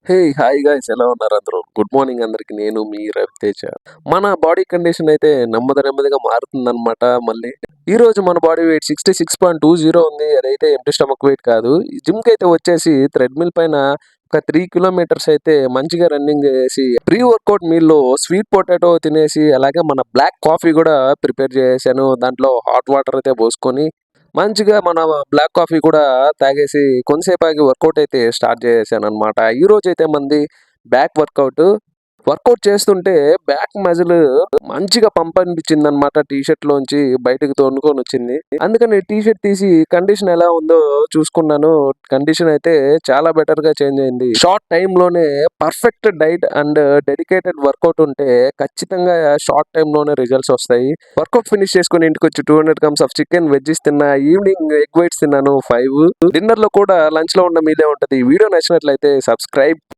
హే! Hi guys ఎలా ఉన్నారు అందరూ? గుడ్ మార్నింగ్ అందరికి. నేను మీ రవితేజ. మన బాడీ కండిషన్ అయితే నెమ్మదిగా మారుతుందనమాట మళ్ళీ. ఈరోజు మన బాడీ వెయిట్ 66.20 ఉంది. అదైతే ఎంప్టీ స్టమక్ వెయిట్ కాదు. ఈ జిమ్‌కైతే వచ్చేసి థ్రెడ్‌మిల్ పైన ఒక 3 కిలోమీటర్స్ అయితే మంచిగా రన్నింగ్ చేసి, ప్రీ వర్కౌట్ మీల్‌లో స్వీట్ పొటాటో తినేసి, అలాగే మన బ్లాక్ కాఫీ కూడా ప్రిపేర్ చేసేసాను. దాంట్లో హాట్ వాటర్ అయితే పోసుకొని మంచిగా మన బ్లాక్ కాఫీ కూడా తాగేసి కొంతసేపు ఆగి వర్కౌట్ అయితే స్టార్ట్ చేశాననమాట. ఈరోజైతే మంది బ్యాక్ వర్కౌట్. వర్కౌట్ చేస్తుంటే బ్యాక్ మజిల్ మంచిగా పంప్ అనిపించిందనమాట. టీ షర్ట్‌లోంచి బయటకి తోనుకొనొచ్చింది. అందుకని టీ షర్ట్ తీసి కండిషన్ ఎలా ఉందో చూసుకున్నాను. కండిషన్ అయితే చాలా బెటర్‌గా చేంజ్ అయింది. షార్ట్ టైమ్‌లోనే perfect diet and dedicated workout ఉంటే ఖచ్చితంగా షార్ట్ టైమ్‌లోనే రిజల్ట్స్ వస్తాయి. వర్కౌట్ ఫినిష్ చేసుకొని ఇంటికొచ్చి 200 గ్రామ్స్ ఆఫ్ చికెన్, వెజ్జీస్ తిన్నా. ఈవినింగ్ ఎగ్ వైట్స్ తిన్నాను 5. డిన్నర్‌లో కూడా లంచ్‌లో ఉన్న మీదే ఉంటది. ఈ వీడియో నచ్చినట్లయితే సబ్స్క్రైబ్.